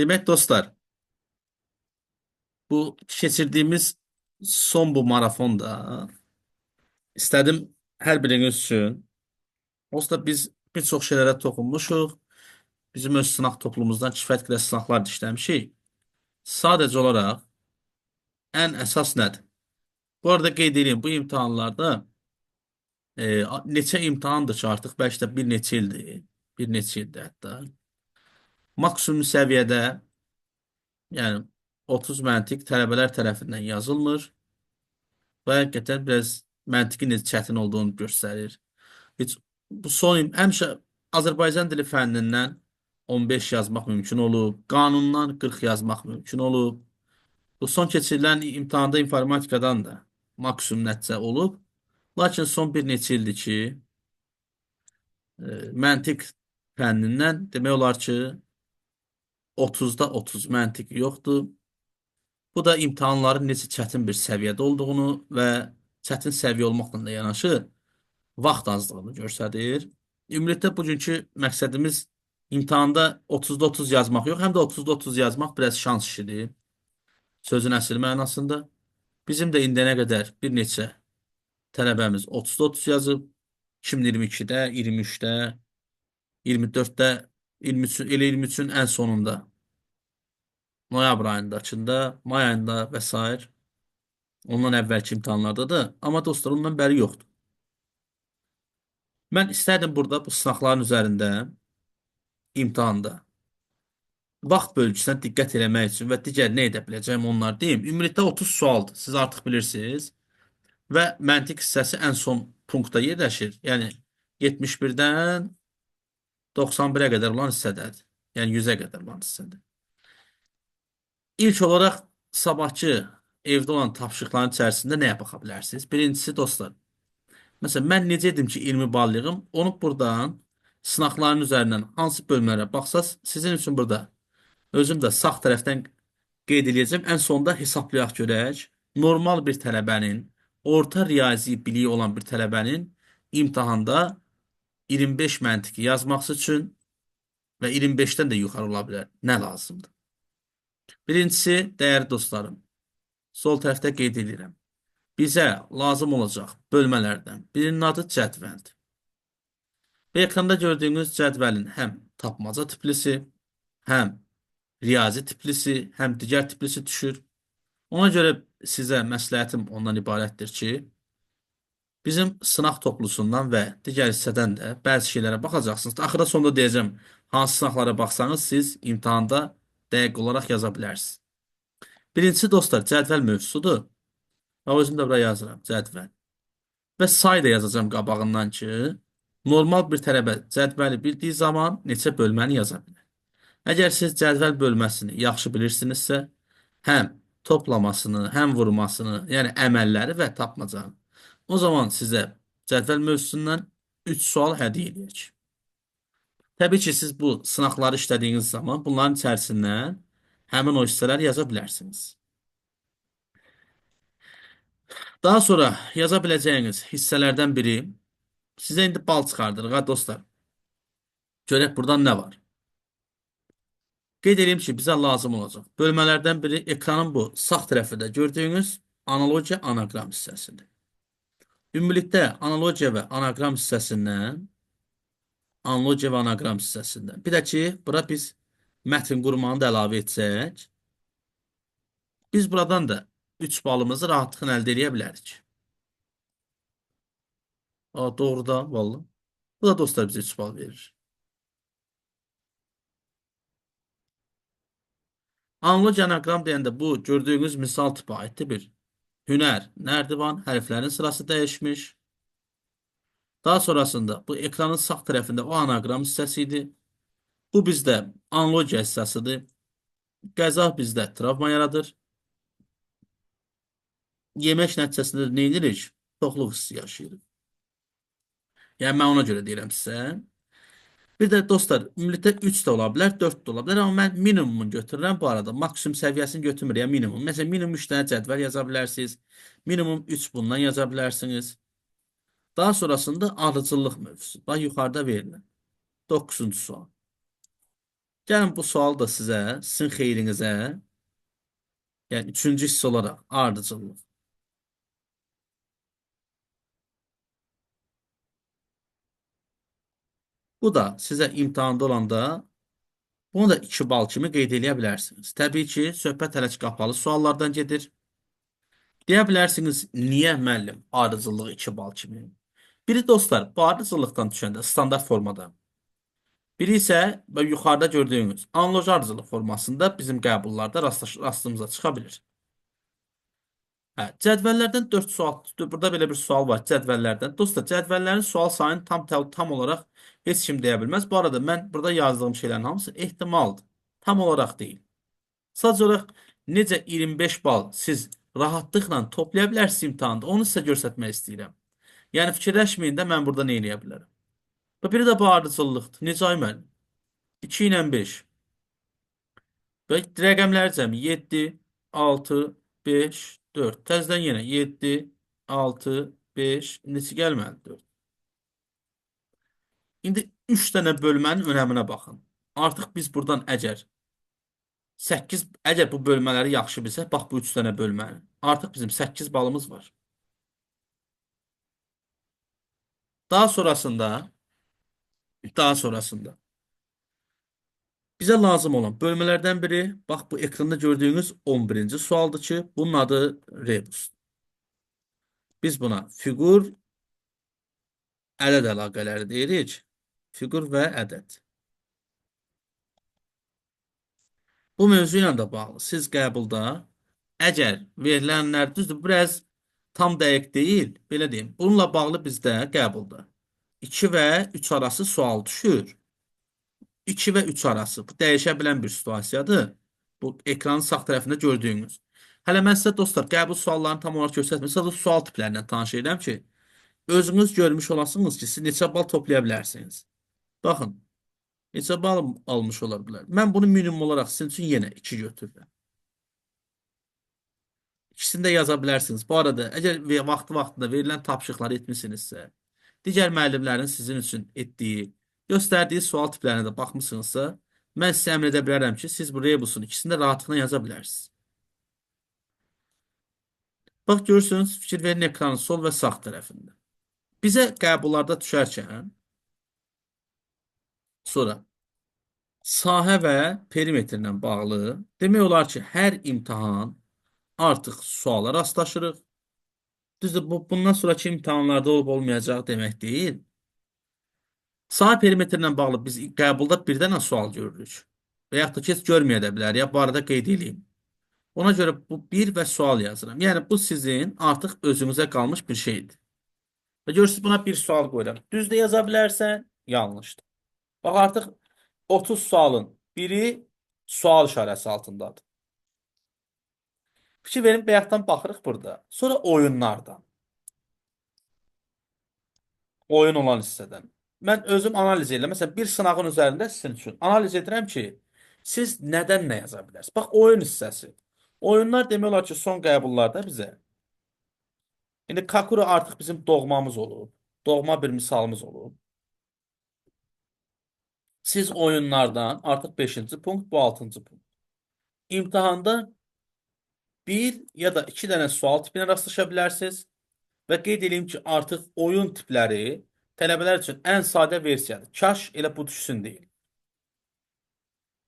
Demek dostlar, bu keçirdiyimiz son bu marafonda istədim hər biriniz üçün. Onsuz da biz bir çox şeylərə toxunmuşuq. Bizim öz sınaq toplumumuzdan kifayət qədər sınaqlar işləmişik. Sadəcə olaraq ən əsas nədir? Bu arada qeyd edeyim, bu imtahanlarda neçə imtahandır ki, artıq bəlkə də bir neçə ildir. Bir neçə ildir hətta. Maksimum səviyyədə, yəni 30 məntiq tələbələr tərəfindən yazılmır. Və həqiqətən biraz məntiqi necə çətin olduğunu göstərir. Heç bu həmişə Azərbaycan dili fənnindən 15 yazmaq mümkün olub, qanundan 40 yazmaq mümkün olub. Bu son keçirilən imtahanda informatikadan da maksimum nəticə olub. Lakin son bir neçə ildir ki, məntiq fənnindən demək olar ki, 30-da 30 məntiq yoxdur. Bu da imtahanların necə çətin bir səviyyədə olduğunu və çətin səviyyə olmaqla da yanaşı vaxt azlığını göstərir. Ümumiyyətlə bugünkü məqsədimiz imtahanda 30-da 30 yazmaq yox, həm də 30-da 30 yazmaq biraz şans işidir. Sözün əsl mənasında. Bizim də indiyənə qədər bir neçə tələbəmiz 30-da 30 yazıb. 2022-də, 23-də, 24-də, 23, elə 23-ün ən sonunda, noyabr ayındakında, may ayında və s. Ondan əvvəlki imtahanlarda da. Amma dostlar, ondan bəri yoxdur. Mən istərdim burada bu sınaqların üzərində imtahanda vaxt bölgüsünə diqqət eləmək üçün və digər nə edə biləcəyim onlar deyim. Ümumilikdə 30 sualdır. Siz artıq bilirsiniz. Və məntiq hissəsi ən son punktda yerləşir. Yəni 71-dən 91-ə qədər olan hissədədir. Yəni 100-ə qədər olan hissədir. İlk olaraq sabahçı evdə olan tapşırıqların içərisində nəyə baxa bilərsiniz? Birincisi dostlar. Məsələn, mən necə edim ki, 20 bal yığım? Onu buradan sınaqların üzərindən hansı bölmələrə baxsaz, sizin üçün burada özüm də sağ tərəfdən qeyd edəcəm. Ən sonda hesablayaq görək. Normal bir tələbənin, orta riyazi biliyi olan bir tələbənin imtahanda 25 məntiqi yazması üçün və 25-dən də yuxarı ola bilər. Nə lazımdır? Birincisi, dəyərli dostlarım, sol tərəfdə qeyd edirəm. Bizə lazım olacaq bölmələrdən birinin adı cədvəldir. Və ekranda gördüyünüz cədvəlin həm tapmaca tiplisi, həm riyazi tiplisi, həm digər tiplisi düşür. Ona görə sizə məsləhətim ondan ibarətdir ki, bizim sınaq toplusundan və digər hissədən də bəzi şeylərə baxacaqsınız. Axıra sonda deyəcəm, hansı sınaqlara baxsanız siz imtahanda dəqiq olaraq yaza bilərsiniz. Birincisi dostlar, cədvəl mövzusudur. Və özüm də buraya yazıram, cədvəl. Və say da yazacağım qabağından ki, normal bir tələbə cədvəli bildiyi zaman neçə bölməni yaza bilər. Əgər siz cədvəl bölməsini yaxşı bilirsinizsə, həm toplamasını, həm vurmasını, yəni əməlləri və tapmacanı, o zaman sizə cədvəl mövzusundan 3 sual hədiyyə edəcək. Təbii ki, siz bu sınaqları işlədiyiniz zaman bunların içərisindən həmin o hissələri yaza bilərsiniz. Daha sonra yaza biləcəyiniz hissələrdən biri sizə indi bal çıxardırıq, ha dostlar. Görək buradan nə var? Qeyd edeyim ki, bizə lazım olacaq. Bölmələrdən biri ekranın bu sağ tərəfində gördüyünüz analogiya anagram hissəsidir. Ümumilikdə analogiya və anagram hissəsindən bir də ki, bura biz mətn qurmanı da əlavə etsək, biz buradan da 3 balımızı rahatlıqla əldə edə bilərik. Doğrudan, vallahi. Bu da dostlar bizə 3 bal verir. Analogiya anagram deyəndə bu gördüyünüz misal tipi aiddir bir hünər, nərdivan, hərflərin sırası dəyişmiş. Daha sonrasında bu ekranın sağ tərəfində o anagram hissəsi idi. Bu bizdə analogiya hissəsidir. Qəza bizdə travma yaradır. Yemək nəticəsində nə edirik? Toxluq hissi yaşayırıq. Yəni mən ona görə deyirəm sizə. Bir də dostlar, ümumilikdə 3 də ola bilər, 4 də ola bilər, amma mən minimumu götürürəm bu arada. Maksimum səviyyəsini götürmürəm, minimum. Məsələn, minimum 3 dənə cədvəl yaza bilərsiniz. Minimum 3 bundan yaza bilərsiniz. Daha sonrasında ardıcıllıq mövzusu. Bax, yuxarıda verilən. 9-cu sual. Gəlin bu sual da sizə, sizin xeyrinizə, yəni üçüncü hissə olaraq ardıcıllıq. Bu da sizə imtahanda olanda bunu da 2 bal kimi qeyd edə bilərsiniz. Təbii ki, söhbət hələ ki qapalı suallardan gedir. Deyə bilərsiniz, niyə müəllim ardıcıllıq 2 bal kimi? Biri dostlar, bu ardıcıllıqdan düşəndə standart formada. Biri isə və yuxarıda gördüyünüz analoji ardıcıllıq formasında bizim qəbullarda rastımıza çıxa bilir. Hə, cədvəllərdən 4 sual, burada belə bir sual var cədvəllərdən. Dostlar, cədvəllərin sual sayını tam olaraq heç kim deyə bilməz. Bu arada mən burada yazdığım şeylərin hamısı ehtimaldır. Tam olaraq deyil. Sadəcə olaraq necə 25 bal siz rahatlıqla toplaya bilərsiniz imtahanda, onu sizə göstərmək istəyirəm. Yəni fikirləşməyin də mən burada nə edə bilərəm. Və biri də bu ardıcıllıqdır. Necə ay müəllim? 2 ilə 5. Və rəqəmləri cəmi 7, 6, 5, 4. Təzədən yenə 7, 6, 5. Neçə gəlməli? 4. İndi 3 dənə bölmənin önəminə baxın. Artıq biz buradan əgər 8, əgər bu bölmələri yaxşı bilsək, bax bu 3 dənə bölməni. Artıq bizim 8 balımız var. Daha sonrasında, daha sonrasında bizə lazım olan bölmələrdən biri, bax bu ekranda gördüyünüz 11-ci sualdır ki, bunun adı rebus. Biz buna fiqur, ədəd əlaqələri deyirik. Fiqur və ədəd. Bu mövzu ilə də bağlı. Siz qəbulda əgər verilənlər düzdür, biraz tam dəqiq deyil, belə deyim. Bununla bağlı bizdə qəbulda 2 və 3 arası sual düşür. 2 və 3 arası. Bu dəyişə bilən bir situasiyadır. Bu ekranın sağ tərəfində gördüyünüz. Hələ mən sizə dostlar qəbul suallarını tam olaraq göstərməyim. Sadəcə sual tiplərindən tanış edirəm ki, özünüz görmüş olasınız ki, siz neçə bal toplaya bilərsiniz. Baxın, neçə bal almış ola bilər. Mən bunu minimum olaraq sizin üçün yenə 2 götürürəm. İkisini də yaza bilərsiniz. Bu arada, əgər vaxtında verilən tapşırıqları etmisinizsə, digər müəllimlərin sizin üçün etdiyi, göstərdiyi sual tiplərinə də baxmısınızsa, mən sizə əmr edə bilərəm ki, siz bu rebusun ikisini də rahatlıqla yaza bilərsiniz. Bax, görürsünüz, fikir verin ekranın sol və sağ tərəfində. Bizə qəbullarda düşərkən, sonra sahə və perimetrlə bağlı demək olar ki, hər imtahan artıq suala rastlaşırıq. Düzdür, bundan sonraki imtahanlarda olub-olmayacaq demək deyil. Sahə perimetrlə bağlı biz qəbulda bir dənə sual görürük. Və yaxud da ki, heç görməyə də bilər. Ya bu arada qeyd edeyim. Ona görə bu bir və sual yazıram. Yəni bu sizin artıq özünüzə qalmış bir şeydir. Və görürsünüz buna bir sual qoyuram. Düz də yaza bilərsən, yanlışdır. Bax artıq 30 sualın biri sual işarəsi altındadır. Fikir verin, bayaqdan baxırıq burada. Sonra oyunlardan. Oyun olan hissədən. Mən özüm analiz edirəm. Məsələn, bir sınağın üzərində sizin üçün analiz edirəm ki, siz nədən nə yaza bilərsiniz? Bax, oyun hissəsi. Oyunlar demək olar ki, son qəbullarda bizə. İndi Kakura artıq bizim doğmamız olub. Doğma bir misalımız olub. Siz oyunlardan artıq 5-ci punkt, bu 6-cı punkt. İmtahanda bir ya da 2 dənə sual tipinə rastlaşa bilərsiniz. Və qeyd edeyim ki, artıq oyun tipləri tələbələr üçün ən sadə versiyadır. Kaş elə bu düşsün deyil.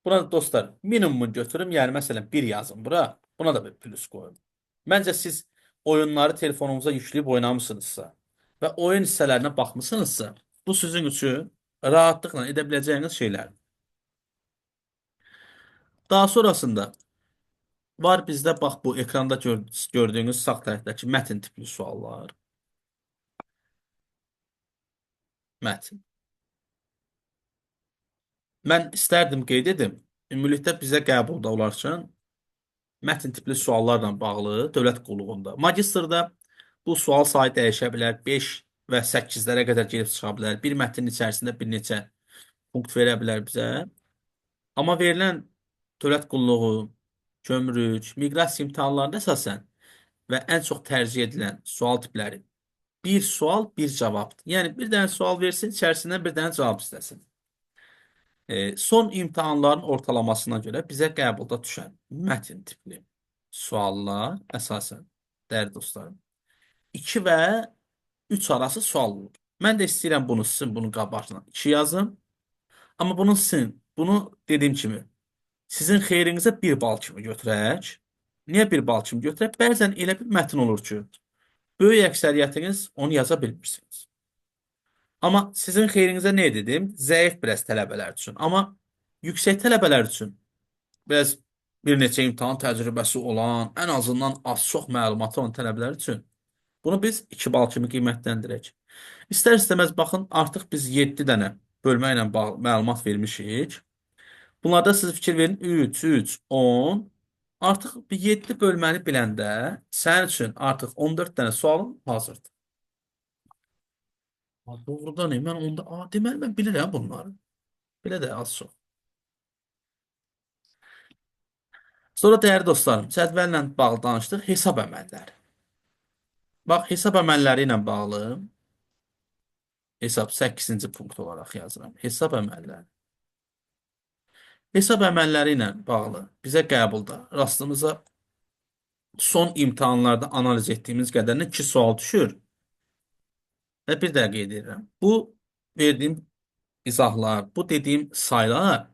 Buna da dostlar minimum götürüm. Yəni məsələn 1 yazın bura. Buna da bir plus qoyun. Məncə siz oyunları telefonunuza yükləyib oynamısınızsa və oyun hissələrinə baxmısınızsa, bu sizin üçün rahatlıqla edə biləcəyiniz şeylərdir. Daha sonrasında var bizdə bax bu ekranda gördüyünüz sağ tərəfdəki mətin tipli suallar. Mətin. Mən istərdim qeyd edim. Ümumilikdə bizə qəbulda olarkən mətin tipli suallarla bağlı dövlət qulluğunda. Magistrda bu sual sayı dəyişə bilər. 5 və 8-lərə qədər gedib çıxa bilər. Bir mətnin içərisində bir neçə punkt verə bilər bizə. Amma verilən dövlət qulluğu, gömrük, miqrasiya imtahanlarında əsasən və ən çox tərcih edilən sual tipləri bir sual, bir cavabdır. Yəni bir dənə sual versin, içərisindən bir dənə cavab istəsin. Son imtahanların ortalamasına görə bizə qəbulda düşən mətn tipli suallar əsasən, dəyərli dostlarım, 2 və 3 arası sual olur. Mən də istəyirəm bunu sizin bunun qabağına 2 yazım. Amma bunun sizin, bunu dediyim kimi sizin xeyrinizə 1 bal kimi götürək. Niyə 1 bal kimi götürək? Bəzən elə bir mətn olur ki, böyük əksəriyyətiniz onu yaza bilmirsiniz. Amma sizin xeyrinizə nə dedim? Zəif biraz tələbələr üçün. Amma yüksək tələbələr üçün biraz bir neçə imtahan təcrübəsi olan, ən azından az-çox məlumatı olan tələbələr üçün bunu biz 2 bal kimi qiymətləndirək. İstər-istəməz baxın, artıq biz 7 dənə bölmə ilə bağlı məlumat vermişik. Bunlarda siz fikir verin, 3, 3, 10. Artıq bir 7 bölməni biləndə sənin üçün artıq 14 dənə sualın hazırdır. Doğrudan mən onda, deməli mən bilirəm bunları. Belə də az çox. Sonra dəyərli dostlarım, cədvəllə bağlı danışdıq, hesab əməlləri. Bax, hesab əməlləri ilə bağlı hesab 8-ci punkt olaraq yazıram. Hesab əməlləri. Hesab əməlləri ilə bağlı bizə qəbulda rastımıza son imtahanlarda analiz etdiyimiz qədərilə 2 sual düşür. Və bir də qeyd edirəm. Bu verdiyim izahlar, bu dediyim saylar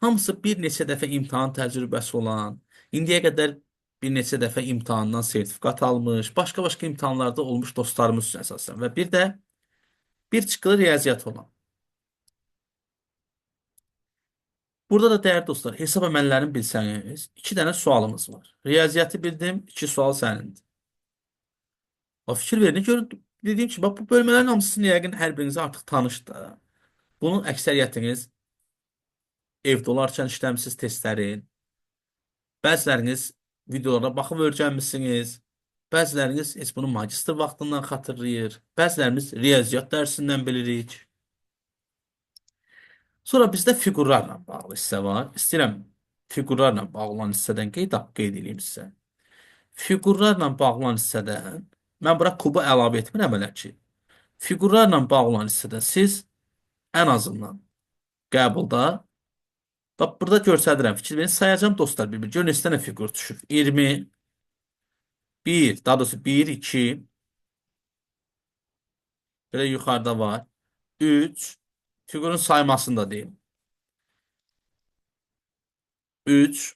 hamısı bir neçə dəfə imtahan təcrübəsi olan, indiyə qədər bir neçə dəfə imtahandan sertifikat almış, başqa-başqa imtahanlarda olmuş dostlarımız üçün əsasən və bir də bir çıxılı riyaziyyat olan. Burada da dəyərli dostlar, hesab əməllərini bilsəniz, 2 dənə sualımız var. Riyaziyyatı bildim, 2 sual sənindir. Bax, fikir verin, görün, dediyim ki, bax, bu bölmələrin hamısını yəqin hər birinizə artıq tanışdır. Bunun əksəriyyətiniz evdə olarkən işləmişsiniz testlərin. Bəziləriniz videolara baxıb öyrənmişsiniz. Bəziləriniz heç bunu magistr vaxtından xatırlayır. Bəzilərimiz riyaziyyat dərsindən bilirik. Sonra bizdə fiqurlarla bağlı hissə var. İstəyirəm fiqurlarla bağlı olan hissədən qeyd edeyim sizə. Fiqurlarla bağlı olan hissədən mən bura kubu əlavə etmirəm hələ ki. Fiqurlarla bağlı olan hissədə siz ən azından qəbulda, bax burada göstərirəm, fikir verin, sayacağım dostlar bir-bir. Görün neçə dənə fiqur düşür. 20, 1, daha doğrusu 1, 2, belə yuxarıda var. 3, fiqurun saymasını da deyim. 3,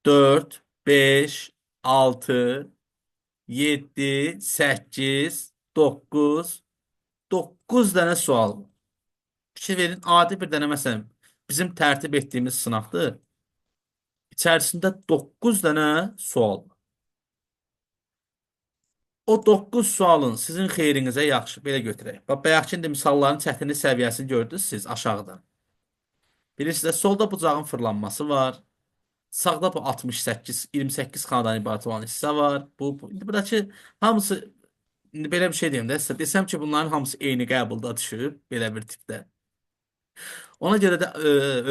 4, 5, 6, 7, 8, 9, 9 dənə sual var. Fikir verin, adi bir dənə məsələn, bizim tərtib etdiyimiz sınaqdır. İçərisində 9 dənə sual var. O 9 sualın sizin xeyrinizə yaxşı, belə götürək. Bax, bayaqki misalların çətinlik səviyyəsini gördünüz siz aşağıdan. Bilirsiniz, solda bucağın fırlanması var. Sağda bu 68, 28 xanadan ibarət olan hissə var. İndi buradakı hamısı, indi belə bir şey deyim də, sizə desəm ki, bunların hamısı eyni qəbulda düşüb, belə bir tipdə. Ona görə də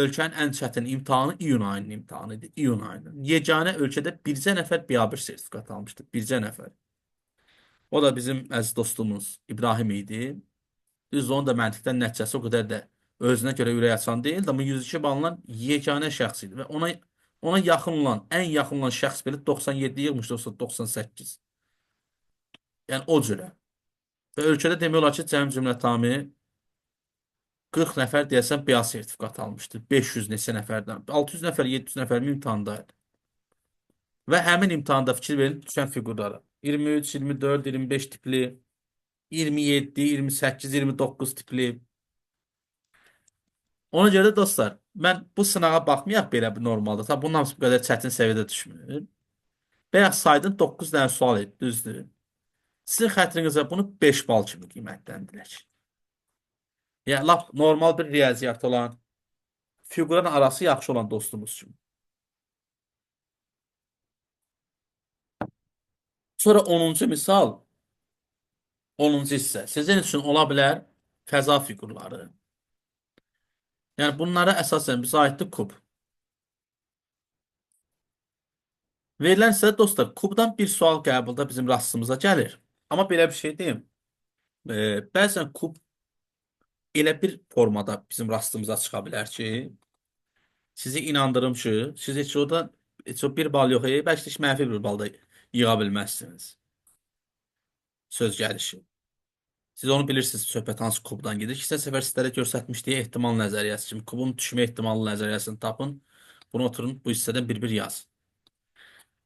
ölkənin ən çətin imtahanı iyun ayının imtahanı idi. İyun ayının. Yeganə ölkədə bircə nəfər biabır sertifikat almışdı. Bircə nəfər. O da bizim əziz dostumuz İbrahim idi. Düz onun da məntiqdən nəticəsi o qədər də özünə görə ürək açan deyildi, amma 102 balla yeganə şəxs idi və ona yaxın olan, ən yaxın olan şəxs belə 97 yığmışdı, yoxsa 98. Yəni o cürə. Və ölkədə demək olar ki, cəmcümlətami 40 nəfər deyəsən BA sertifikat almışdı. 500 neçə nəfərdən. 600 nəfər, 700 nəfər imtahandaydı. Və həmin imtahanda fikir verin düşən fiqurlara. 23, 24, 25 tipli, 27, 28, 29 tipli. Ona görə dostlar, mən bu sınağa baxmayaq belə bir normalda. Tabi bunun hamısı bu qədər çətin səviyyədə düşmür. Bayaq saydın 9 dənə sual et, düzdür. Sizin xətrinizə bunu 5 bal kimi qiymətləndirək. Yəni, lap normal bir riyaziyyat olan, fiqurun arası yaxşı olan dostumuz üçün. Sonra 10-cu misal, 10-cu hissə. Sizin üçün ola bilər fəza fiqurları. Yəni, bunlara əsasən bizə aiddir kub. Verilən sizə dostlar, kubdan bir sual qəbulda bizim rastımıza gəlir. Amma belə bir şey deyim. Bəzən kub Elə bir formada bizim rastımıza çıxa bilər ki, sizi inandırım ki, siz heç orada heç o bir bal yox, bəlkə də heç mənfi bir bal da yığa bilməzsiniz. Söz gəlişi. Siz onu bilirsiniz söhbət hansı kubdan gedir. Keçən səfər sizlərə göstərmişdik ehtimal nəzəriyyəsi kimi. Kubun düşmə ehtimalı nəzəriyyəsini tapın. Bunu oturun bu hissədən bir-bir yazın.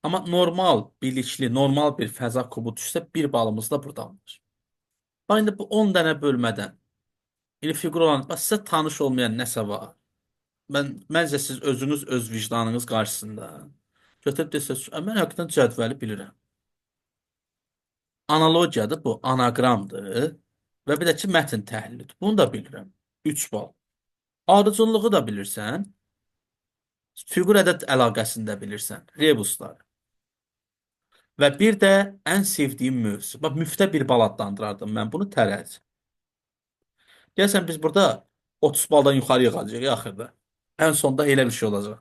Amma normal, bilikli, normal bir fəza kubu düşsə bir balımız da buradadır. Bax indi bu 10 dənə bölmədən indi fiqur olan, bax sizə tanış olmayan nəsə var. Məncə siz özünüz öz vicdanınız qarşısında götürüb desəz, mən həqiqətən cədvəli bilirəm. Analogiyadır bu, anaqramdır və bir də ki, mətn təhlilidir. Bunu da bilirəm. 3 bal. Ardıcıllığı da bilirsən, fiqur ədəd əlaqəsini də bilirsən, rebuslar. Və bir də ən sevdiyim mövzu. Bax, müftə bir bal adlandırardım mən bunu tərəz. Deyəsən biz burada 30 baldan yuxarı yığacağıq axırda. Ən sonda elə bir şey olacaq.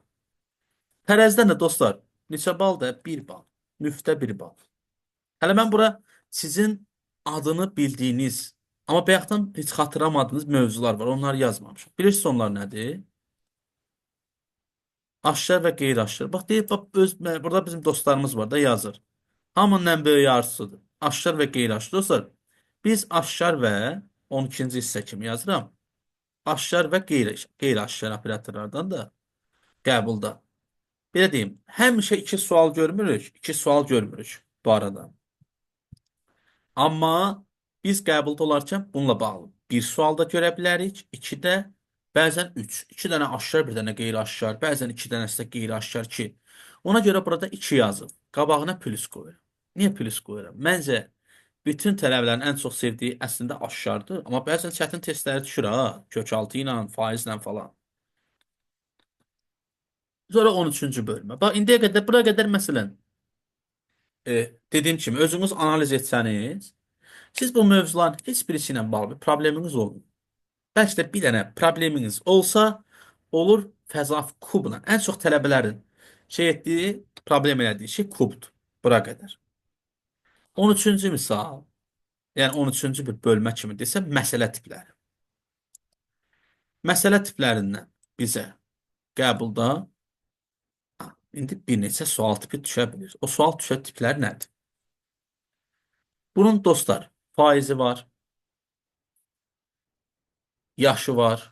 Tərəzidə nə dostlar? Neçə baldır? Bir bal. Müftə bir bal. Hələ mən bura sizin adını bildiyiniz, amma bayaqdan heç xatırlamadığınız mövzular var. Onları yazmamışam. Bilirsiniz onlar nədir? Aşkar və qeyri-aşkar. Bax, deyib, bax, burada bizim dostlarımız var da yazır. Hamının ən böyük arzusudur. Aşkar və qeyri-aşkar. Dostlar, biz aşkar və 12-ci hissə kimi yazıram. Aşkar və qeyri-aşkar operatorlardan da qəbulda. Belə deyim, həmişə iki sual görmürük, iki sual görmürük bu arada. Amma biz qəbulda olarkən bununla bağlı bir sual da görə bilərik, iki də, bəzən üç. İki dənə aşkar, bir dənə qeyri-aşkar, bəzən iki dənəsi də qeyri-aşkar ki. Ona görə burada iki yazıb. Qabağına plus qoyuram. Niyə plus qoyuram? Məncə, bütün tələbələrin ən çox sevdiyi əslində aşkardır. Amma bəzən çətin testləri düşür ha. Kökaltı ilə, faizlə falan. Sonra 13-cü bölmə. Bax, indiyə qədər, bura qədər məsələn, dediyim kimi, özünüz analiz etsəniz, siz bu mövzuların heç birisi ilə bağlı bir probleminiz olmur. Bəlkə də bir dənə probleminiz olsa, olur fəza kubla. Ən çox tələbələrin şey etdiyi, problem elədiyi şey kubdur. Bura qədər. 13-cü misal, yəni 13-cü bir bölmə kimi desəm, məsələ tipləri. Məsələ tiplərindən bizə qəbulda indi bir neçə sual tipi düşə bilir. O sual düşə tiplər nədir? Bunun dostlar, faizi var, yaşı var.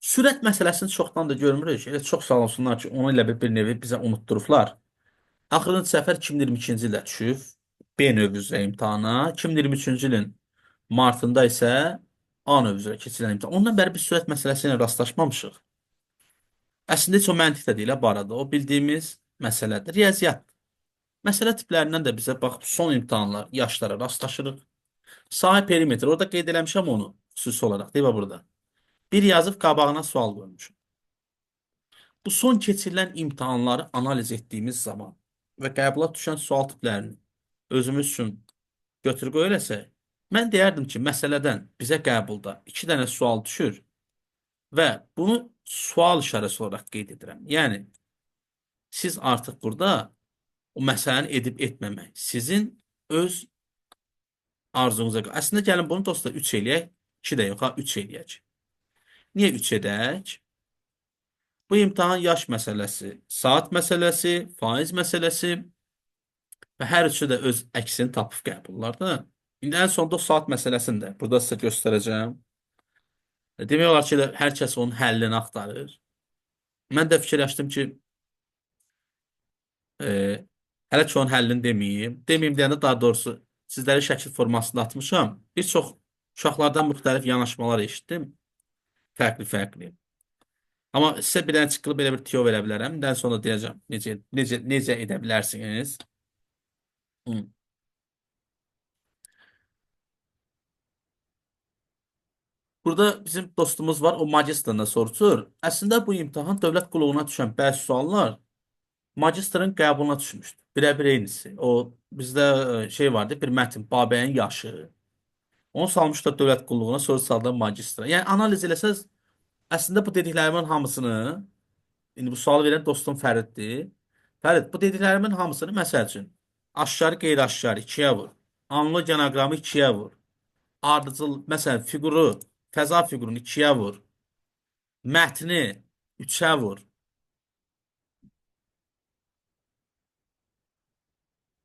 Sürət məsələsini çoxdan da görmürük. Elə çox sağ olsunlar ki, onu elə bir nevi bizə unutturublar. Axırıncı səfər 2022-ci ildə düşüb B növ üzrə imtahana. 2023-cü ilin martında isə A növ üzrə keçirilən imtahan. Ondan bəri biz sürət məsələsi ilə rastlaşmamışıq. Əslində heç o məntiq də deyil bu arada. O bildiyimiz məsələdir. Riyaziyyat. Məsələ tiplərindən də bizə bax son imtahanlar, yaşlara rastlaşırıq. Sahə perimetr. Orada qeyd eləmişəm onu xüsusi olaraq. Deyib burada. Bir yazıb qabağına sual qoymuşum. Bu son keçirilən imtahanları analiz etdiyimiz zaman və qəbula düşən sual tiplərini özümüz üçün götür qoy eləsək, mən deyərdim ki, məsələdən bizə qəbulda iki dənə sual düşür və bunu sual işarəsi olaraq qeyd edirəm. Yəni, siz artıq burada o məsələni edib etməmək sizin öz arzunuza. Əslində gəlin bunu dostlar 3 eləyək, 2 də yox, ha 3 eləyək. Niyə 3 edək? Bu imtahan yaş məsələsi, saat məsələsi, faiz məsələsi və hər üçü də öz əksini tapıb qəbullarda. İndi ən sonda o saat məsələsini də burada sizə göstərəcəm. Demək olar ki, hər kəs onun həllini axtarır. Mən də fikirləşdim ki, e, hələ ki onun həllini deməyim. Deməyim deyəndə daha doğrusu sizləri şəkil formasında atmışam. Bir çox uşaqlardan müxtəlif yanaşmalar eşitdim. Fərqli-fərqli. Amma sizə bir dənə çıxılıb belə bir tüyo verə bilərəm. Dən sonra deyəcəm necə edə bilərsiniz. Hı. Burada bizim dostumuz var. O magistrında soruşur. Əslində bu imtahan dövlət qulluğuna düşən bəzi suallar magistrın qəbuluna düşmüşdür. Birə-bir eynisi. O bizdə şey vardı, bir mətin, Babəyin yaşı. Onu salmışlar dövlət qulluğuna, sonra saldılar magistra. Yəni analiz eləsəz, əslində bu dediklərimin hamısını, indi bu sualı verən dostum Fəriddir. Fərid, bu dediklərimin hamısını məsəl üçün aşkarı qeyri-aşkarı ikiyə vur. Analogiya anaqramı ikiyə vur. Ardıcıl, məsələn, fiquru Fəza fiqurunu 2-yə vur. Mətni 3-ə vur.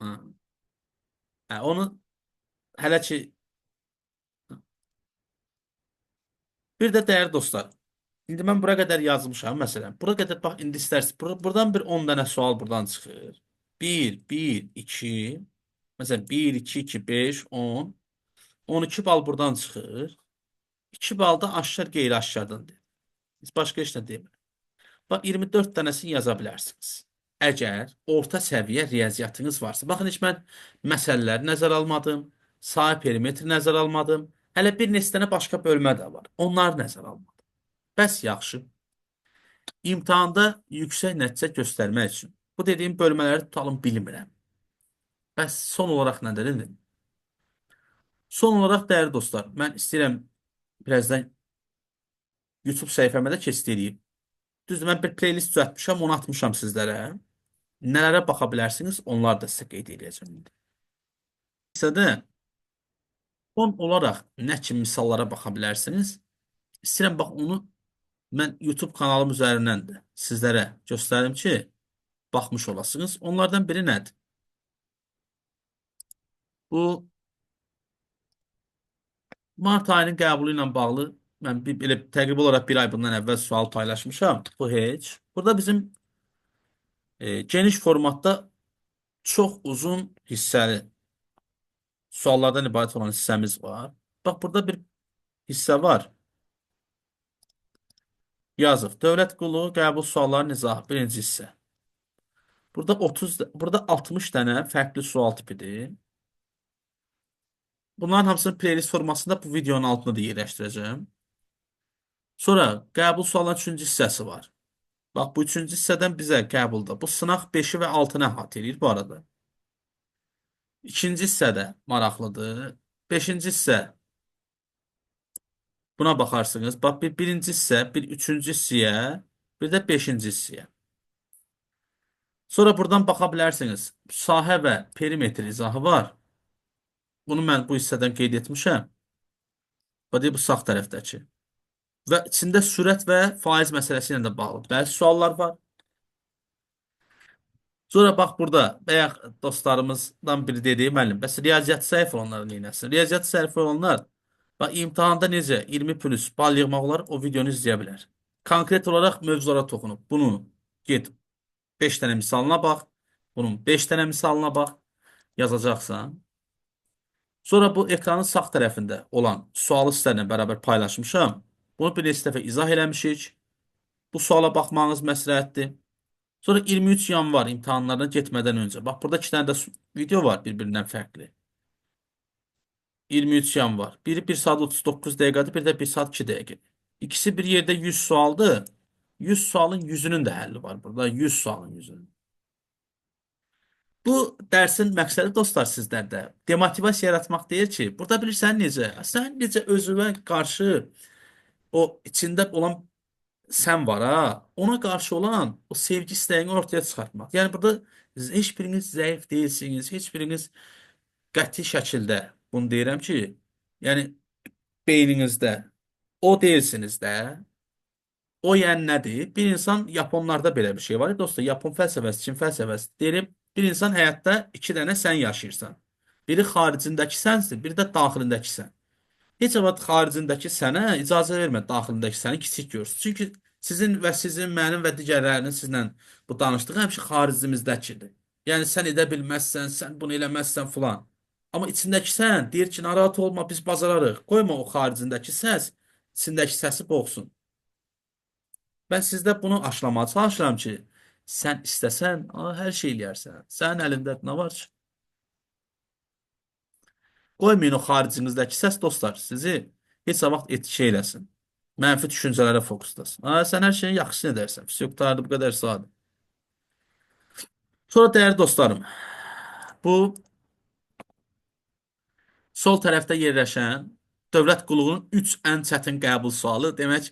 Ha. Hə, onu hələ ki bir də dəyərli dostlar. İndi mən bura qədər yazmışam məsələn. Bura qədər bax indi istərsiniz. Buradan bir 10 dənə sual buradan çıxır. 1, 1, 2. Məsələn 1, 2, 2, 5, 10. 12 bal buradan çıxır. 2 bal da aşkar qeyri-aşkardan deyir. Biz başqa heç nə deyirik. Bax 24 dənəsini yaza bilərsiniz. Əgər orta səviyyə riyaziyyatınız varsa. Baxın heç mən məsələləri nəzərə almadım. Sahə perimetri nəzərə almadım. Hələ bir neçə dənə başqa bölmə də var. Onları nəzərə almadım. Bəs yaxşı. İmtahanda yüksək nəticə göstərmək üçün bu dediyim bölmələri tutalım bilmirəm. Bəs son olaraq nə dedim? Son olaraq dəyərli dostlar, mən istəyirəm birazdan YouTube səhifəmə də keçid edeyim. Düzdür, mən bir playlist düzəltmişəm, onu atmışam sizlərə. Nələrə baxa bilərsiniz, onlar da sizə qeyd edəcəm. İstədə son olaraq nə kimi misallara baxa bilərsiniz? İstəyirəm bax onu mən YouTube kanalım üzərindən də sizlərə göstərim ki, baxmış olasınız. Onlardan biri nədir? Bu Mart ayının qəbulu ilə bağlı mən belə təqribə olaraq bir ay bundan əvvəl sual paylaşmışam. Bu heç. Burada bizim geniş formatda çox uzun hissəli suallardan ibarət olan hissəmiz var. Bax, burada bir hissə var. Yazıq. Dövlət qulluğu qəbul sualları izahı. Birinci hissə. Burada 60 dənə fərqli sual tipidir. Bunların hamısını playlist formasında bu videonun altında da yerləşdirəcəm. Sonra qəbul suallarının üçüncü hissəsi var. Bax, bu üçüncü hissədən bizə qəbulda. Bu sınaq 5-i və 6-nı əhatə edir bu arada. İkinci hissədə maraqlıdır. Beşinci hissə. Buna baxarsınız. Bax, birinci hissə, bir üçüncü hissəyə, bir də beşinci hissəyə. Sonra buradan baxa bilərsiniz. Sahə və perimetr izahı var. Bunu mən bu hissədən qeyd etmişəm. Bu sağ tərəfdəki. Və içində sürət və faiz məsələsi ilə də bağlı bəzi suallar var. Sonra bax burada bayaq dostlarımızdan biri dediyi müəllim, bəs riyaziyyat zəif olanları neynəsin? Riyaziyyat zəif olanlar bax imtahanda necə 20 plus bal yığmaq olar, o videonu izləyə bilər. Konkret olaraq mövzulara toxunub. Bunu get 5 dənə misalına bax. Bunun 5 dənə misalına bax. Yazacaqsan. Sonra bu ekranın sağ tərəfində olan sualı sizlərlə bərabər paylaşmışam. Bunu bir neçə dəfə izah eləmişik. Bu suala baxmağınız məsləhətdir. Sonra 23 yanvar imtahanlarına getmədən öncə. Bax, burada 2 dənə də video var bir-birindən fərqli. 23 yanvar. Biri 1 saat 39 dəqiqədir, bir də 1 saat 2 dəqiqə. İkisi bir yerdə 100 sualdır. 100 sualın 100-ünün də həlli var burada. 100 sualın 100-ünün. Bu dərsin məqsədi dostlar sizlərdə demotivasiya yaratmaq deyil ki, burada bilirsən necə? Sən necə özünə qarşı o içində olan sən var ha, ona qarşı olan o sevgi istəyini ortaya çıxartmaq. Yəni burada heç biriniz zəif deyilsiniz, heç biriniz qəti şəkildə bunu deyirəm ki, yəni beyninizdə o deyilsiniz də. O yəni nədir? Bir insan Yaponlarda belə bir şey var. Dostlar, Yapon fəlsəfəsi, Çin fəlsəfəsi deyib, bir insan həyatda iki dənə sən yaşayırsan. Biri xaricindəki sənsin, biri də daxilindəki sən. Heç vaxt xaricindəki sənə icazə vermə daxilindəki səni kiçik görsün. Çünki sizin, mənim və digərlərinin sizlə bu danışdığı həmişə xaricimizdəkidir. Yəni sən edə bilməzsən, sən bunu eləməzsən filan. Amma içindəki sən deyir ki, narahat olma, biz bacararıq. Qoyma o xaricindəki səs içindəki səsi boğsun. Mən sizdə bunu aşlamağa çalışıram ki, sən istəsən, hər şey eləyərsən. Sənin əlində nə var ki? Qoymayın o xaricinizdəki səs dostlar sizi heç vaxt etki eləsin. Mənfi düşüncələrə fokuslasın. Sən hər şeyin yaxşısını edərsən. Fizyoktardı bu qədər sadə. Sonra dəyərli dostlarım, bu sol tərəfdə yerləşən dövlət qulluğunun 3 ən çətin qəbul sualı. Demək,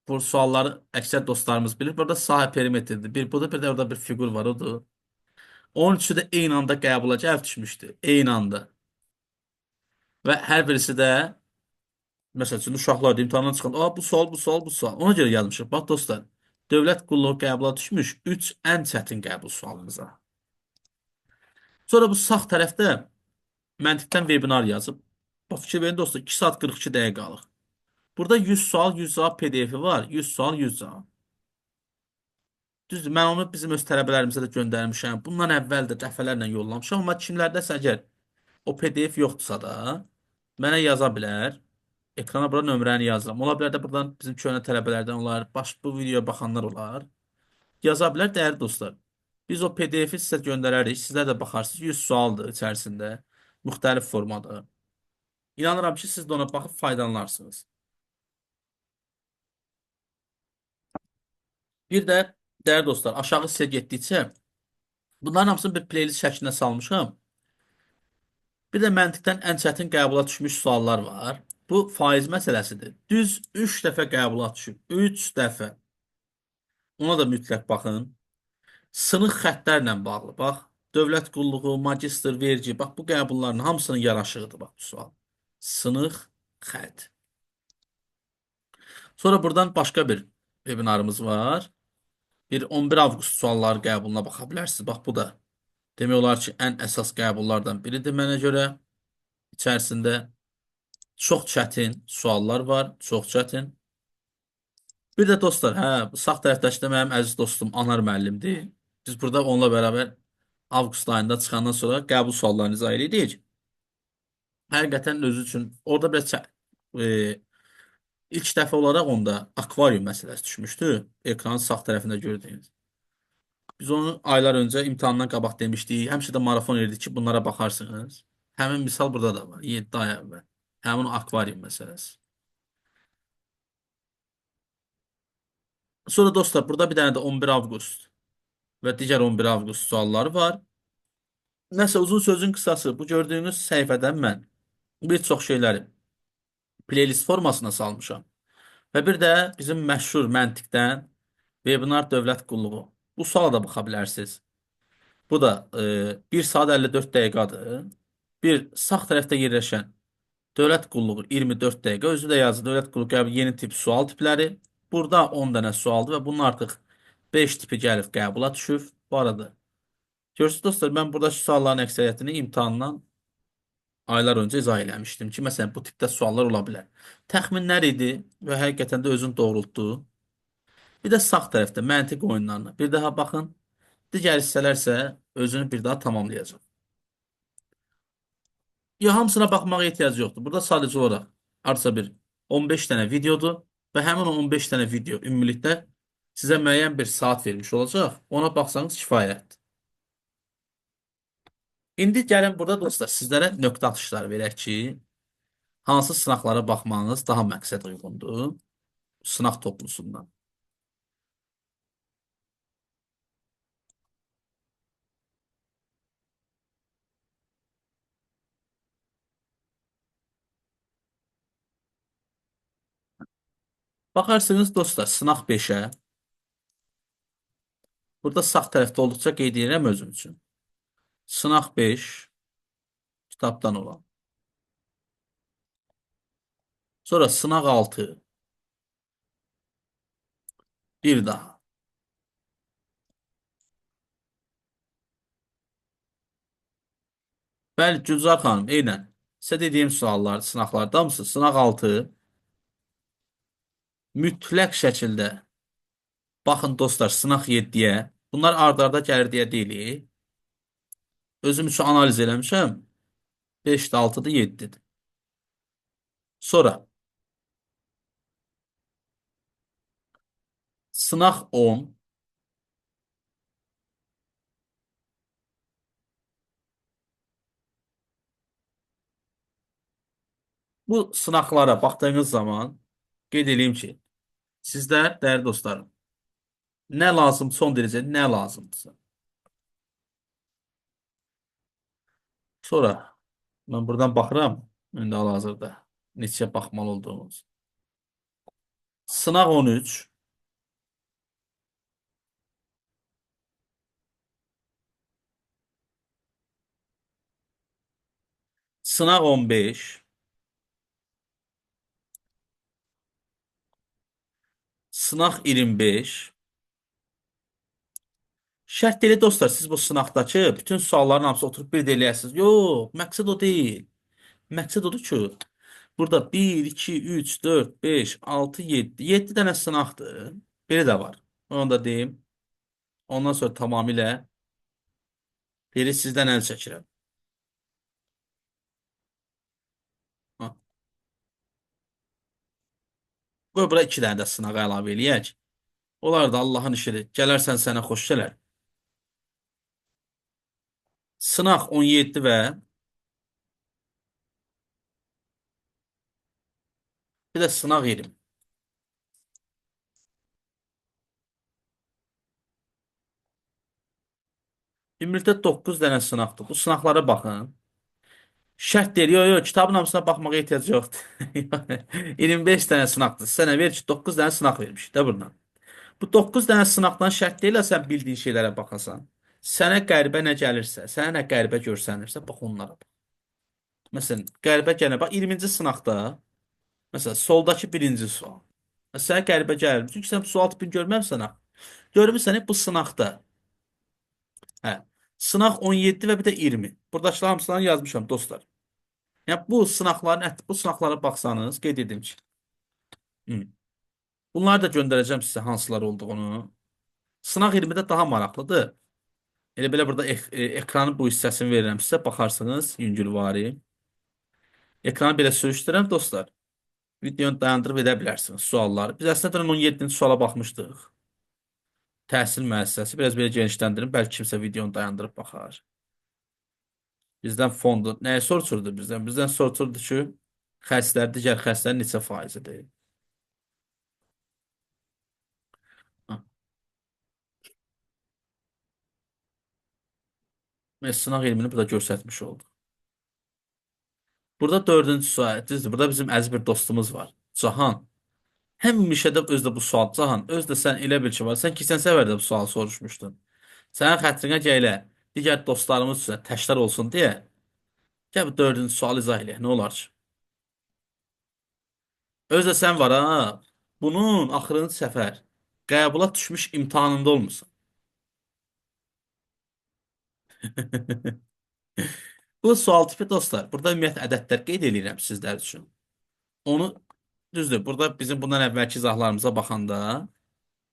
bu sualları əksər dostlarımız bilir. Burada sahə perimetridir. Bir budur, bir də orada bir fiqur var, odur. Onun üçü də eyni anda qəbula gəlib düşmüşdü. Eyni anda. Və hər birisi də Məsəl üçün, uşaqlar da imtahandan çıxanda, bu sual, bu sual, bu sual. Ona görə yazmışıq. Bax, dostlar, dövlət qulluğu qəbula düşmüş 3 ən çətin qəbul sualımıza. Sonra bu sağ tərəfdə məntiqdən webinar yazıb. Bax, fikir verin, dostlar, 2 saat 42 dəqiqə qalır. Burada 100 sual, 100 cavab PDF-i var. 100 sual, 100 cavab. Düzdür, mən onu bizim öz tələbələrimizə də göndərmişəm. Bundan əvvəl də dəfələrlə yollamışam. Amma kimlərdəsə əgər o PDF yoxdursa da, mənə yaza bilər. Ekrana bura nömrəni yazıram. Ola bilər də buradan bizim köhnə tələbələrdən olar, bu videoya baxanlar olar. Yaza bilər, dəyərli dostlar. Biz o PDF-i sizə göndərərik. Sizlər də baxarsınız. 100 sualdır içərisində. Müxtəlif formada. İnanıram ki, siz də ona baxıb faydalanarsınız. Bir də, dəyərli dostlar, aşağı sizə getdikcə bunların hamısını bir playlist şəklinə salmışam. Bir də məntiqdən ən çətin qəbula düşmüş suallar var. Bu faiz məsələsidir. Düz 3 dəfə qəbula düşüb. 3 dəfə. Ona da mütləq baxın. Sınıq xəttlərlə bağlı. Bax, dövlət qulluğu, magistr, vergi. Bax, bu qəbulların hamısının yaraşığıdır. Bax, bu sual. Sınıq xətt. Sonra buradan başqa bir webinarımız var. Bir 11 avqust sualları qəbuluna baxa bilərsiniz. Bax, bu da demək olar ki, ən əsas qəbullardan biridir mənə görə. İçərisində çox çətin suallar var, çox çətin. Bir də dostlar, bu sağ tərəfdəki də mənim əziz dostum Anar müəllimdir. Biz burada onunla bərabər avqust ayında çıxandan sonra qəbul suallarını izah edirik. Həqiqətən özü üçün orada biraz ilk dəfə olaraq onda akvarium məsələsi düşmüşdü. Ekranın sağ tərəfində gördüyünüz. Biz onu aylar öncə imtahandan qabaq demişdik. Həmişə də marafon edirdik ki, bunlara baxarsınız. Həmin misal burada da var. 7 ay əvvəl. Həmin o akvarium məsələsi. Sonra dostlar, burada bir dənə də 11 avqust və digər 11 avqust sualları var. Nəsə, uzun sözün qısası, bu gördüyünüz səhifədən mən bir çox şeyləri playlist formasına salmışam. Və bir də bizim məşhur məntiqdən webinar dövlət qulluğu. Bu suala da baxa bilərsiniz. Bu da 1 saat 54 dəqiqədir. Bir sağ tərəfdə yerləşən dövlət qulluğu 24 dəqiqə. Özü də yazır. Dövlət qulluğu qəbul yeni tip sual tipləri. Burada 10 dənə sualdır və bunun artıq 5 tipi gəlib qəbula düşüb. Bu arada görürsünüz dostlar, mən burada sualların əksəriyyətini imtahandan aylar öncə izah eləmişdim ki, məsələn, bu tipdə suallar ola bilər. Təxminlər idi və həqiqətən də özünü doğrultdu. Bir də sağ tərəfdə məntiq oyunlarına bir daha baxın. Digər hissələr isə özünü bir daha tamamlayacaq. Ya hamısına baxmağa ehtiyac yoxdur. Burada sadəcə olaraq artsa bir 15 dənə videodur və həmin o 15 dənə video ümumilikdə sizə müəyyən bir saat vermiş olacaq. Ona baxsanız kifayətdir. İndi gəlin burada dostlar sizlərə nöqtə atışları verək ki, hansı sınaqlara baxmanız daha məqsəd uyğundur sınaq toplusundan. Baxarsınız dostlar sınaq 5-ə. Burada sağ tərəfdə olduqca qeyd edirəm özüm üçün. Sınaq 5 kitabdan olan. Sonra sınaq 6 bir daha. Bəli, Gülzar xanım, eynən. Sizə dediyim suallar, sınaqlarda mısınız? Sınaq 6 mütləq şəkildə baxın dostlar sınaq 7-yə. Bunlar ard-arda gəlir deyə deyilik. Özüm üçün analiz eləmişəm. 5-də, 6-da, 7-dir. Sonra sınaq 10 bu sınaqlara baxdığınız zaman qeyd edeyim ki, sizlər, dəyərli dostlarım, nə lazım, son dərəcə nə lazımdırsa. Sonra mən buradan baxıram, indi hal-hazırda neçə baxmalı olduğumuz. Sınaq 13, sınaq 15, Sınaq 25. Şərt deyil dostlar, siz bu sınaqdakı bütün sualların hamısı oturub bir də eləyəsiniz. Yox, məqsəd o deyil. Məqsəd odur ki, burada bir 2 3 4 5 6 7 7 dənə sınaqdır. Biri də var. Onu da deyim. Ondan sonra tamamilə biri sizdən əl çəkirəm. Ha. Qoy bura 2 dənə də sınaq əlavə eləyək. Onlar da Allahın işidir. Gələrsən sənə xoş gələr. Sınaq 17 və bir də sınaq 20. Ümumilikdə 9 dənə sınaqdır. Bu sınaqlara baxın. Şərt deyil. Yox, yox, kitabın hamısına baxmağa ehtiyac yoxdur. 25 dənə sınaqdır. Sənə ver ki, 9 dənə sınaq vermiş də buradan. Bu 9 dənə sınaqdan şərt deyil, sən bildiyin şeylərə baxasan. Sənə qəribə nə gəlirsə, sənə nə qəribə görsənirsə, bax onlara bax. Məsələn, qəribə gələn, bax 20-ci sınaqda, məsələn, soldakı birinci sual. Sənə qəribə gəlir. Çünki sən bu sual tipini görməmsən ha. Görmüsən bu sınaqda. Hə. Sınaq 17 və bir də 20. Buradakılar hamısını yazmışam dostlar. Yəni bu sınaqlara baxsanız qeyd edim ki, hı, bunları da göndərəcəm sizə hansılar olduğunu. Sınaq 20-də daha maraqlıdır. Elə belə burada ekranın bu hissəsini verirəm sizə, baxarsınız yüngülvari. Ekranı belə sürüşdürürəm dostlar. Videonu dayandırıb edə bilərsiniz sualları. Biz əslində 17-ci suala baxmışdıq. Təhsil müəssisəsi. Biraz belə genişləndirin. Bəlkə kimsə videonu dayandırıb baxar. Bizdən fondu. Nəyə soruşurdu bizdən? Bizdən soruşurdu ki, xərclər, digər xərclər neçə faizidir? Ha, Biz sınaq elmini burada göstərmiş oldu. Burada dördüncü sual. Düzdür. Burada bizim əziz bir dostumuz var. Cahan. Həmişə də özdə bu sual. Cahan, özdə sən elə bil ki var. Sən keçən səfər də bu sualı soruşmuşdun. Sənin xətrinə gələ, digər dostlarımız üçün təşkil olsun deyə, gəl bu dördüncü sualı izah eləyək. Nə olar ki? Özdə sən var ha. Bunun axırıncı səfər qəbula düşmüş imtahanında olmusan. Bu sual tipi dostlar. Burada ümumiyyətlə ədədlər qeyd edirəm sizlər üçün. Onu düzdür. Burada bizim bundan əvvəlki izahlarımıza baxanda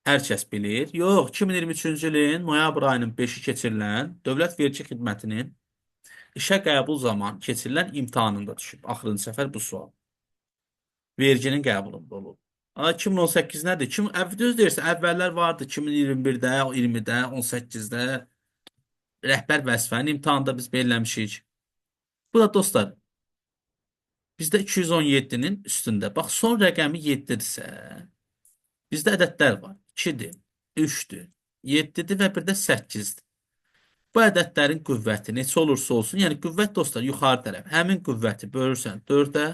hər kəs bilir. Yox, 2023-cü ilin noyabr ayının 5-i keçirilən Dövlət Vergi Xidmətinin işə qəbul zamanı keçirilən imtahanında düşüb. Axırıncı səfər bu sual. Verginin qəbulunda olub. 2018 nədir? Düz deyirsən, əvvəllər vardı 2021-də, 20-də, 18-də rəhbər vəzifənin imtahanında biz belirləmişik. Bu da dostlar, bizdə 217-nin üstündə. Bax, son rəqəmi 7-dirsə, bizdə ədədlər var. 2-dir, 3-dür, 7-dir və bir də 8-dir. Bu ədədlərin qüvvəti neçə olursa olsun, yəni qüvvət dostlar yuxarı tərəf. Həmin qüvvəti bölürsən 4-ə,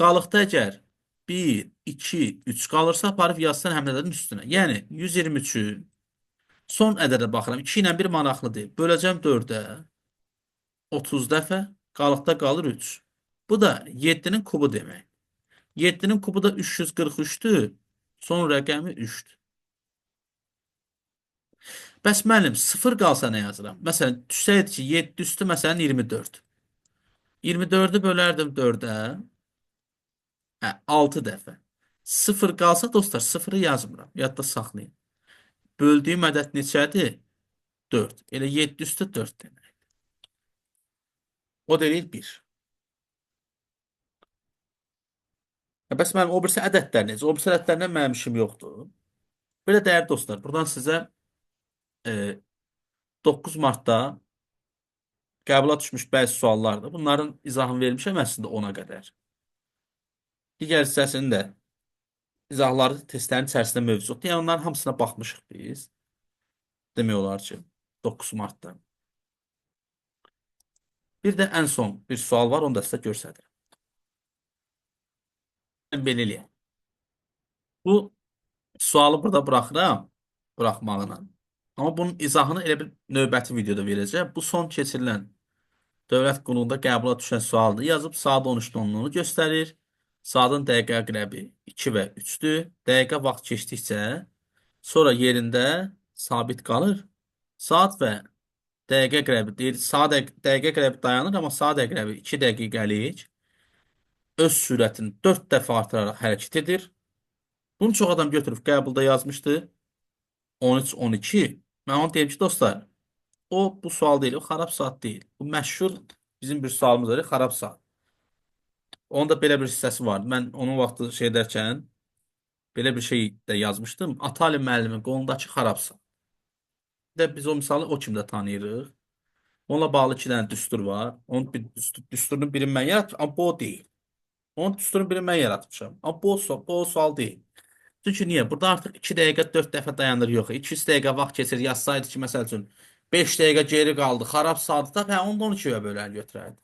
qalıqda əgər 1, 2, 3 qalırsa, aparıb yazsan həmin ədədin üstünə. Yəni 123-ü son ədədə baxıram. 2 ilə 1 maraqlıdır. Böləcəm 4-ə, 30 dəfə, qalıqda qalır 3. Bu da 7-nin kubu demək. 7-nin kubu da 343-dür. Son rəqəmi 3-dür. Bəs müəllim, 0 qalsa nə yazıram? Məsələn, düşsəydi ki, 7 üstü məsələn 24. 24-ü bölərdim 4-ə. Hə, 6 dəfə. 0 qalsa dostlar, 0-ı yazmıram. Yadda saxlayın. Böldüyüm ədəd neçədir? 4. Elə 7 üstü 4 demək. O deyil 1. Bəs mənim o birisi ədədlər necə? O birisi ədədlərdən mənim işim yoxdur. Belə dəyərli dostlar, buradan sizə 9 martda qəbula düşmüş bəzi suallardır. Bunların izahını vermişəm əslində 10-a qədər. Digər hissəsində izahları testlərin içərisində mövcuddur. Yəni onların hamısına baxmışıq biz. Demək olar ki, 9 martda. Bir də ən son bir sual var, onu da sizə göstərirəm. Belə eləyək. Bu sualı burada buraxıram, buraxmağına. Amma bunun izahını elə bir növbəti videoda verəcəm. Bu son keçirilən dövlət qulluğunda qəbula düşən sualdır. Yazıb saat 13-də onluğunu göstərir. Saatın dəqiqə əqrəbi 2 və 3-dür. Dəqiqə vaxt keçdikcə sonra yerində sabit qalır. Saat və dəqiqə əqrəbi deyir, dəqiqə əqrəbi dayanır, amma saat əqrəbi 2 dəqiqəlik öz sürətini 4 dəfə artıraraq hərəkət edir. Bunu çox adam götürüb qəbulda yazmışdı. 13-12. Mən onu deyim ki, dostlar, bu sual deyil, o xarab saat deyil. Bu məşhur bizim bir sualımız var, xarab saat. Onun da belə bir hissəsi vardı. Mən onun vaxtı şey edərkən belə bir şey də yazmışdım. Atali müəllimin qolundakı xarab saat. Bir də biz o misalı o kimdə tanıyırıq. Onunla bağlı iki dənə düstur var. Onun düsturun birini mən yaratmışam, amma bu o deyil. Onun düsturun birini mən yaratmışam. Amma bu o sual deyil. Çünki niyə? Burada artıq 2 dəqiqə 4 dəfə dayanır yox. 200 dəqiqə vaxt keçir yazsaydı ki, məsəl üçün 5 dəqiqə geri qaldı, xarab saatda hə onda 12-yə bölən götürərdi.